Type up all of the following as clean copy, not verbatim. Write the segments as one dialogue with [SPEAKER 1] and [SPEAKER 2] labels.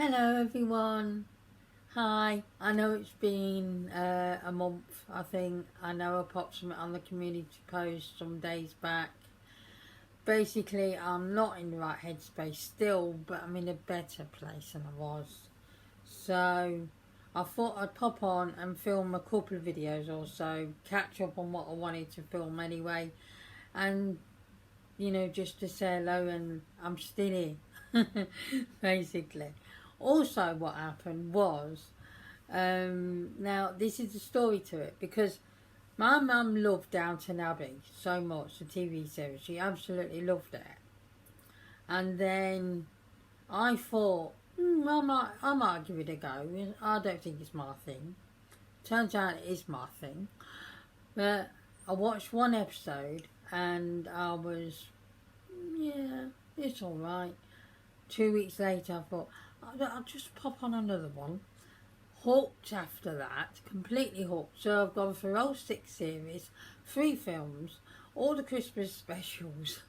[SPEAKER 1] Hello everyone. Hi. I know it's been a month, I think. I know I popped something on the community post some days back. Basically, I'm not in the right headspace still, but I'm in a better place than I was. So, I thought I'd pop on and film a couple of videos or so, catch up on what I wanted to film anyway, and, just to say hello and I'm still here, basically. Also, what happened was, now this is the story to it, because my mum loved Downton Abbey so much, the TV series. She absolutely loved it. And then I thought, I might give it a go. I don't think it's my thing. Turns out it is my thing. But I watched one episode and I was, yeah, it's alright. 2 weeks later I thought, I'll just pop on another one. Hooked after that, completely hooked. So I've gone through all 6 series, 3 films, all the Christmas specials.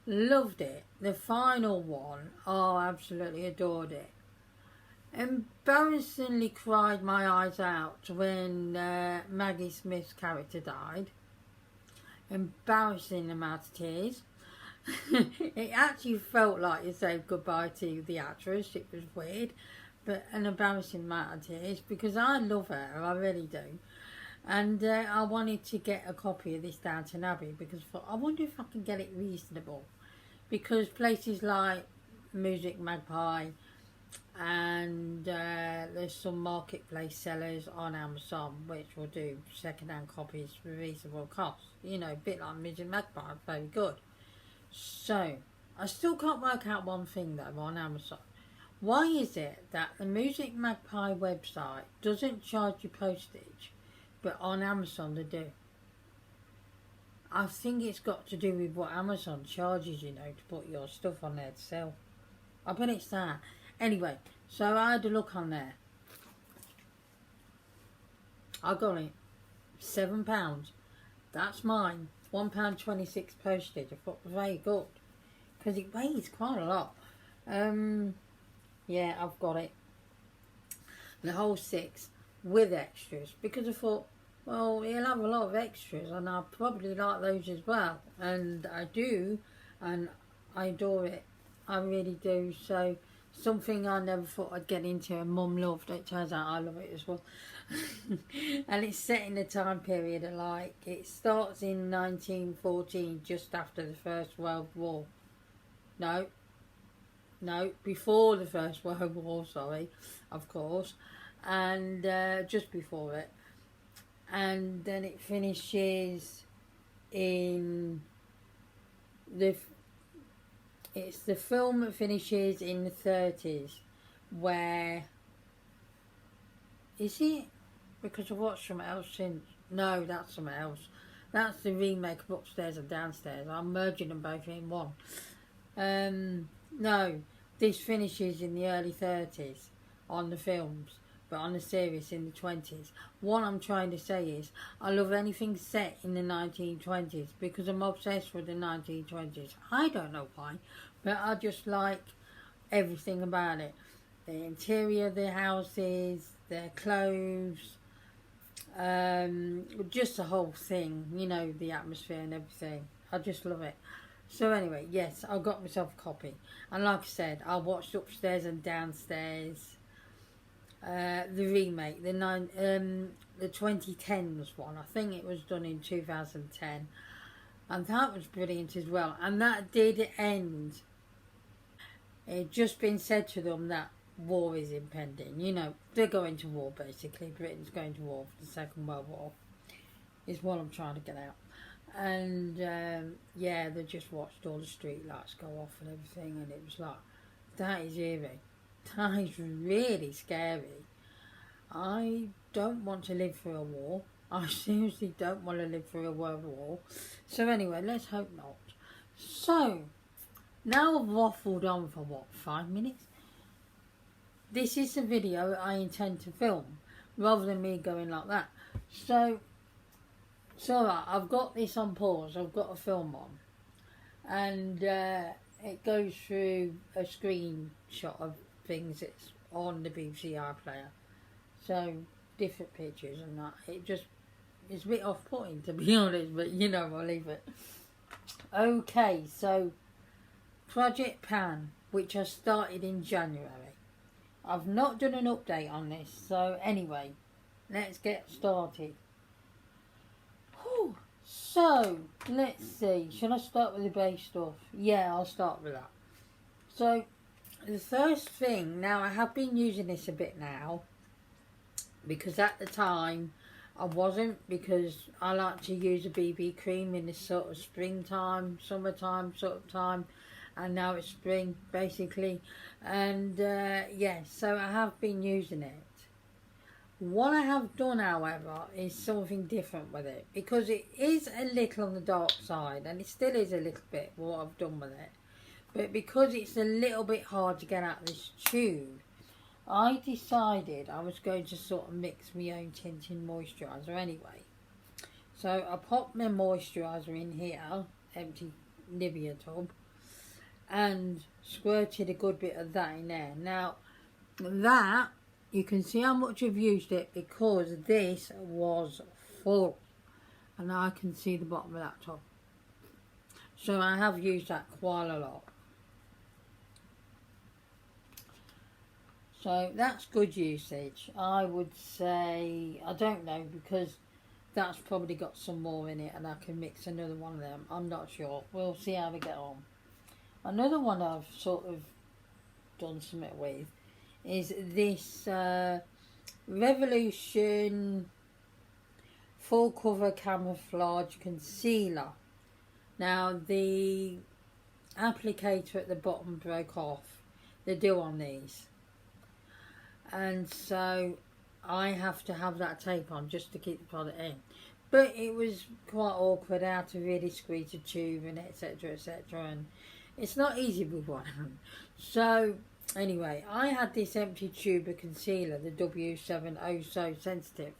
[SPEAKER 1] Loved it. The final one, oh, absolutely adored it. Embarrassingly cried my eyes out when Maggie Smith's character died. Embarrassing amount of tears. It actually felt like you said goodbye to the actress. It was weird, but an embarrassing amount of tears, because I love her, I really do. And I wanted to get a copy of this Downton Abbey because I wonder if I can get it reasonable, because places like Music Magpie and there's some marketplace sellers on Amazon which will do second-hand copies for reasonable cost. A bit like Music Magpie, very good. So, I still can't work out one thing though on Amazon. Why is it that the Music Magpie website doesn't charge you postage, but on Amazon they do? I think it's got to do with what Amazon charges, to put your stuff on there to sell. I bet it's that. Anyway, so I had a look on there. I got it. £7. That's mine. £1.26 postage. I thought very good, because it weighs quite a lot. Yeah, I've got it. The whole 6 with extras, because I thought, well, he'll have a lot of extras and I'll probably like those as well. And I do, and I adore it. I really do. So, something I never thought I'd get into and Mum loved. It turns out I love it as well. And it's set in a time period of, it starts in 1914, just after the First World War. No, before the First World War, sorry, of course, and just before it. And then it finishes in it's the film that finishes in the 30s, where, is it? Because I've watched something else since. No, that's something else. That's the remake of Upstairs and Downstairs. I'm merging them both in one. No, this finishes in the early 30s on the films, but on the series in the 20s. What I'm trying to say is, I love anything set in the 1920s because I'm obsessed with the 1920s. I don't know why, but I just like everything about it. The interior of the houses, their clothes, just the whole thing, the atmosphere and everything. I just love it. So anyway, yes, I got myself a copy. And like I said, I watched Upstairs and Downstairs, the remake, the 2010s one. I think it was done in 2010. And that was brilliant as well. And that did end. It had just been said to them that war is impending. They're going to war, basically. Britain's going to war for the Second World War, is what I'm trying to get out. And yeah, they just watched all the street lights go off and everything, and it was like, that is eerie. That is really scary. I don't want to live through a war. I seriously don't want to live through a world war. So anyway, let's hope not. So, now I've waffled on for 5 minutes? This is the video I intend to film, rather than me going like that. So, it's alright, I've got this on pause, I've got a film on, and it goes through a screenshot of things that's on the BBC iPlayer. So different pictures and that. It's a bit off-putting, to be honest, but you know, I'll leave it. Okay, so Project Pan, which I started in January. I've not done an update on this, so anyway, let's get started. Whew. So, let's see, should I start with the base stuff? Yeah, I'll start with that. So, the first thing, now I have been using this a bit now, because at the time I wasn't, because I like to use a BB cream in this sort of springtime, summertime sort of time, and now it's spring basically, and yeah, so I have been using it. What I have done, however, is something different with it, because it is a little on the dark side, and it still is a little bit what I've done with it, but because it's a little bit hard to get out of this tube, I decided I was going to sort of mix my own tinting moisturiser anyway. So I popped my moisturiser in here, empty Nivea tub, and squirted a good bit of that in there. Now that, you can see how much I've used it, because this was full, and I can see the bottom of that tub. So I have used that quite a lot. So that's good usage. I would say, I don't know, because that's probably got some more in it and I can mix another one of them. I'm not sure. We'll see how we get on. Another one I've sort of done something with is this Revolution Full Cover Camouflage Concealer. Now the applicator at the bottom broke off. They do on these. And so I have to have that tape on just to keep the product in. But it was quite awkward how to really squeeze a tube and etc, and it's not easy with one hand. So anyway, I had this empty tube of concealer, the W7 Oh So Sensitive,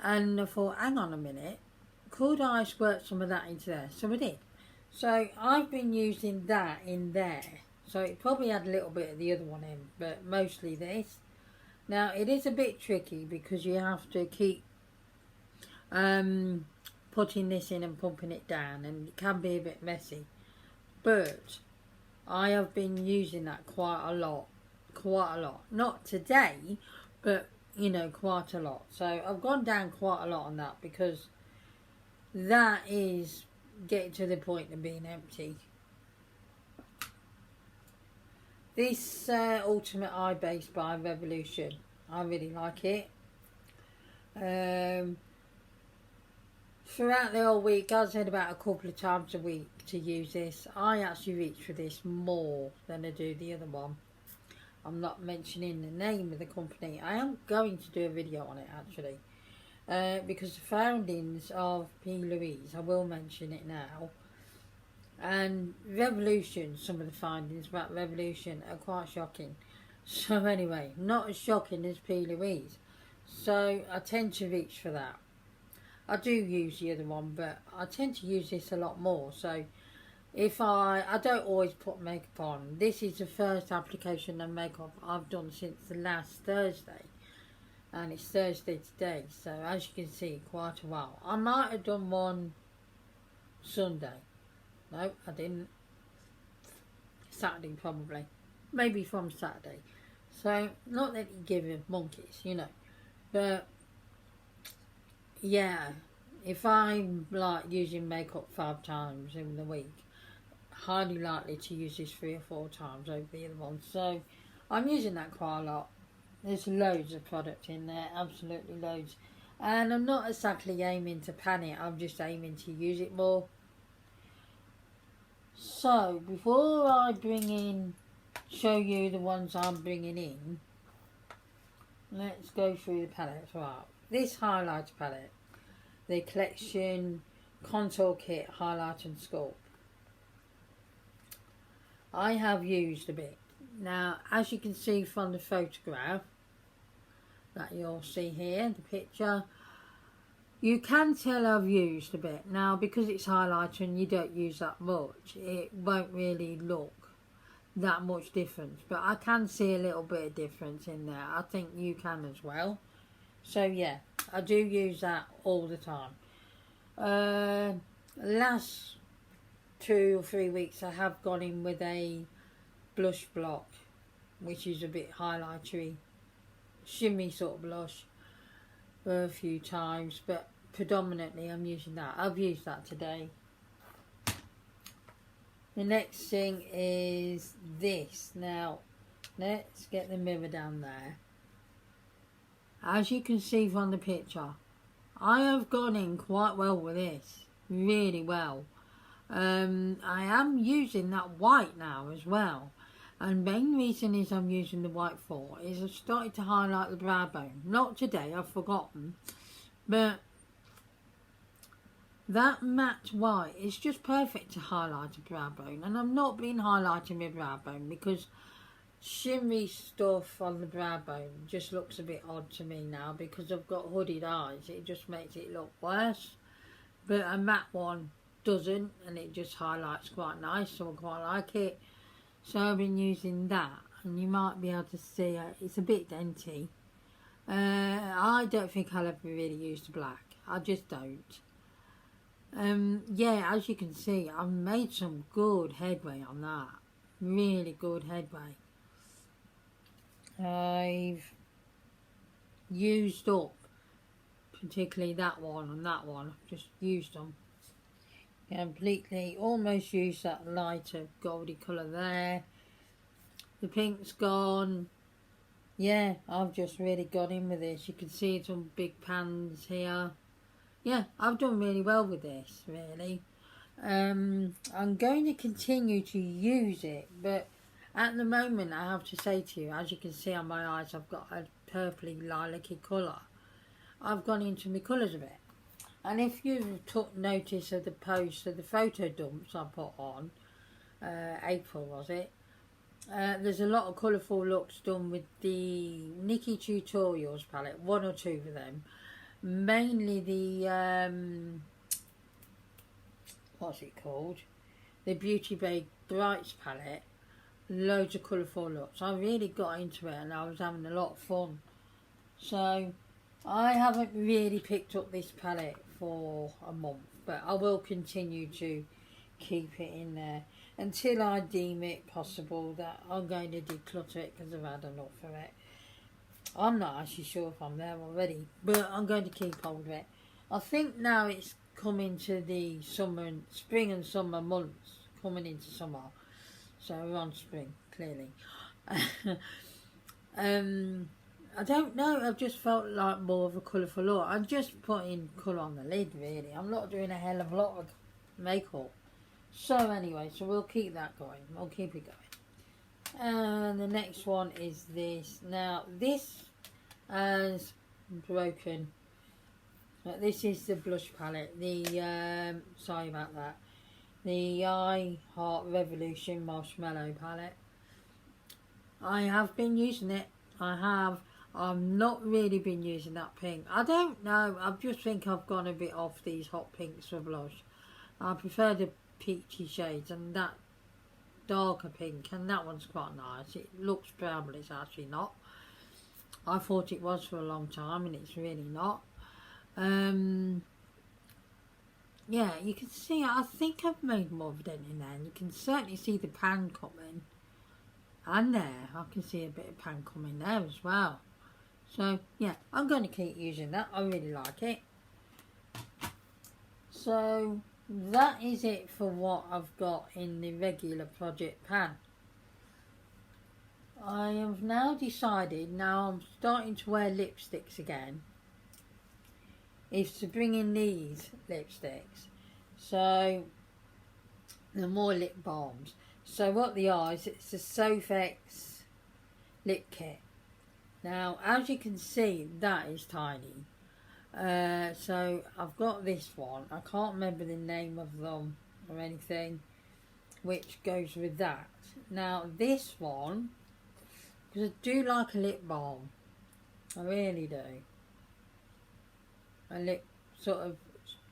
[SPEAKER 1] and I thought, hang on a minute, could I squirt some of that into there? So I did. So I've been using that in there. So it probably had a little bit of the other one in, but mostly this. Now it is a bit tricky because you have to keep putting this in and pumping it down, and it can be a bit messy. But I have been using that quite a lot. Not today, but you know, quite a lot. So I've gone down quite a lot on that, because that is getting to the point of being empty. This Ultimate Eye Base by Revolution, I really like it. Throughout the whole week, I said about a couple of times a week to use this. I actually reach for this more than I do the other one. I'm not mentioning the name of the company. I am going to do a video on it actually, because the foundings of P. Louise, I will mention it now. And Revolution, some of the findings about Revolution are quite shocking. So anyway, not as shocking as P. Louise. So I tend to reach for that. I do use the other one, but I tend to use this a lot more. So if I don't always put makeup on. This is the first application of makeup I've done since the last Thursday. And it's Thursday today. So as you can see, quite a while. I might have done one Sunday. No, I didn't. Saturday probably. Maybe from Saturday. So, not that you give him monkeys, you know. But, yeah. If I'm like using makeup 5 times in the week, highly likely to use this 3 or 4 times over the other one. So, I'm using that quite a lot. There's loads of product in there. Absolutely loads. And I'm not exactly aiming to pan it. I'm just aiming to use it more. So, before I show you the ones I'm bringing in, let's go through the palettes. Right, this highlighter palette, the Collection Contour Kit Highlight and Sculpt, I have used a bit. Now, as you can see from the photograph that you'll see here, the picture, you can tell I've used a bit. Now, because it's highlighter and you don't use that much, it won't really look that much difference, but I can see a little bit of difference in there. I think you can as well. So yeah, I do use that all the time. Last 2 or 3 weeks I have gone in with a blush block, which is a bit highlightery, shimmy sort of blush, for a few times, but predominantly I'm using that. I've used that today. The next thing is this. Now, let's get the mirror down there. As you can see from the picture, I have gone in quite well with this. Really well. I am using that white now as well. And the main reason is I'm using the white for is I've started to highlight the brow bone. Not today, I've forgotten. But that matte white is just perfect to highlight a brow bone. And I've not been highlighting my brow bone because shimmery stuff on the brow bone just looks a bit odd to me now because I've got hooded eyes. It just makes it look worse. But a matte one doesn't, and it just highlights quite nice, so I quite like it. So I've been using that, and you might be able to see it's a bit denty. I don't think I'll ever really use the black. I just don't. Yeah, as you can see, I've made some good headway on that. Really good headway. I've used up particularly that one and that one. I've just used them completely. Almost used that lighter goldy colour there. The pink's gone. Yeah, I've just really got in with this. You can see some big pans here. Yeah, I've done really well with this, really. I'm going to continue to use it, but at the moment I have to say to you, as you can see on my eyes, I've got a purpley lilac-y colour. I've gone into my colours a bit. And if you've took notice of the post of the photo dumps I put on, April was it, there's a lot of colourful looks done with the Nikkie Tutorials palette, one or two of them. Mainly the, what's it called? The Beauty Bay Brights palette. Loads of colourful looks. I really got into it and I was having a lot of fun. So I haven't really picked up this palette for a month, but I will continue to keep it in there until I deem it possible that I'm going to declutter it because I've had enough of it. I'm not actually sure if I'm there already, but I'm going to keep hold of it. I think now it's coming to the spring and summer months, coming into summer, so we're on spring clearly. I don't know, I've just felt like more of a colourful look. I'm just putting colour on the lid really. I'm not doing a hell of a lot of makeup. So anyway, so we'll keep that going. We'll keep it going. And the next one is this. Now this has broken. This is the blush palette. The, sorry about that. The I Heart Revolution Marshmallow palette. I have been using it. I have. I've not really been using that pink. I don't know. I just think I've gone a bit off these hot pinks for blush. I prefer the peachy shades and that darker pink, and that one's quite nice. It looks brown, but it's actually not. I thought it was for a long time, and it's really not. Yeah, you can see, I think I've made more of a dent in there, and you can certainly see the pan coming. And there, I can see a bit of pan coming there as well. So, yeah, I'm going to keep using that. I really like it. So, that is it for what I've got in the regular project pan. I have now decided, now I'm starting to wear lipsticks again, is to bring in these lipsticks. So, the more lip balms. So what they are is it's the Sofx lip kit. Now, as you can see, that is tiny. So I've got this one. I can't remember the name of them or anything, which goes with that. Now this one, because I do like a lip balm. I really do. A lip, sort of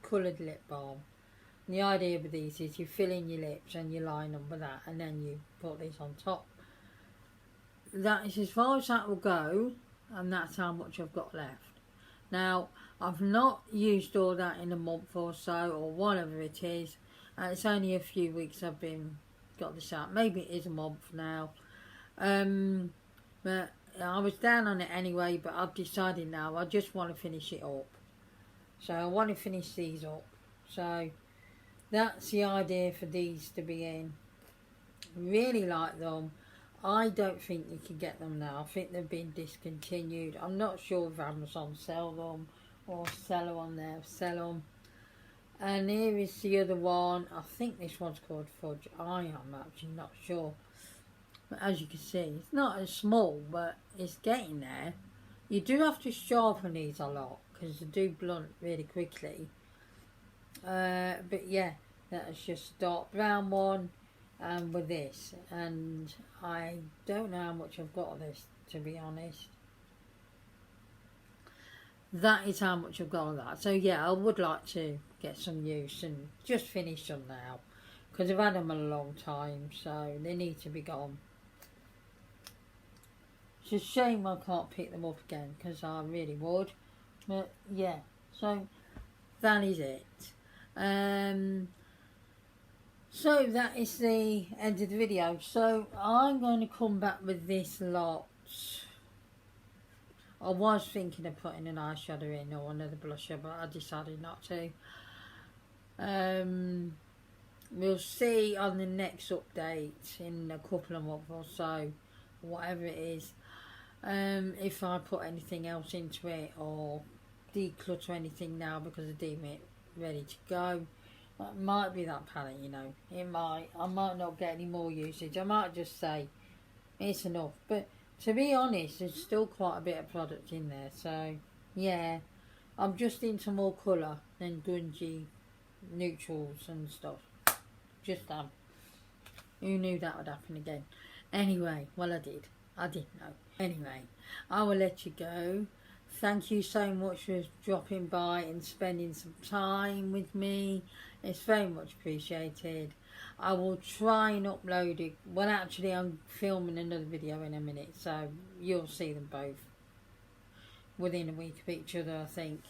[SPEAKER 1] coloured lip balm. The idea with these is you fill in your lips and you line them with that, and then you put this on top. That is as far as that will go, and that's how much I've got left. Now, I've not used all that in a month or so, or whatever it is, and it's only a few weeks I've got this out. Maybe it is a month now. But I was down on it anyway, but I've decided now I just want to finish it up. So I want to finish these up. So that's the idea for these to be in. Really like them. I don't think you can get them now. I think they've been discontinued. I'm not sure if Amazon sell them or Seller on there sell them. And here is the other one. I think this one's called Fudge. I am actually not sure. But as you can see, it's not as small, but it's getting there. You do have to sharpen these a lot because they do blunt really quickly. But yeah, that's just dark brown one. And with this, and I don't know how much I've got of this, to be honest. That is how much I've got of that. So yeah, I would like to get some use and just finish them now, because I've had them a long time, so they need to be gone. It's a shame I can't pick them up again, because I really would. But yeah, so that is it. So that is the end of the video. So I'm going to come back with this lot. I was thinking of putting an eyeshadow in or another blusher, but I decided not to. We'll see on the next update in a couple of months or so, whatever it is, if I put anything else into it or declutter anything now because I deem it ready to go. It might be that palette, you know. It might. I might not get any more usage. I might just say it's enough. But to be honest, there's still quite a bit of product in there. So yeah, I'm just into more colour than grungy neutrals and stuff. Just who knew that would happen again? Anyway, well I did. I didn't know. Anyway, I will let you go. Thank you so much for dropping by and spending some time with me. It's very much appreciated. I will try and upload it. Well, actually, I'm filming another video in a minute, so you'll see them both within a week of each other, I think.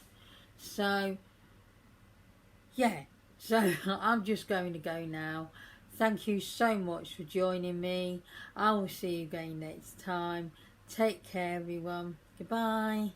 [SPEAKER 1] So, yeah. So, I'm just going to go now. Thank you so much for joining me. I will see you again next time. Take care, everyone. Goodbye.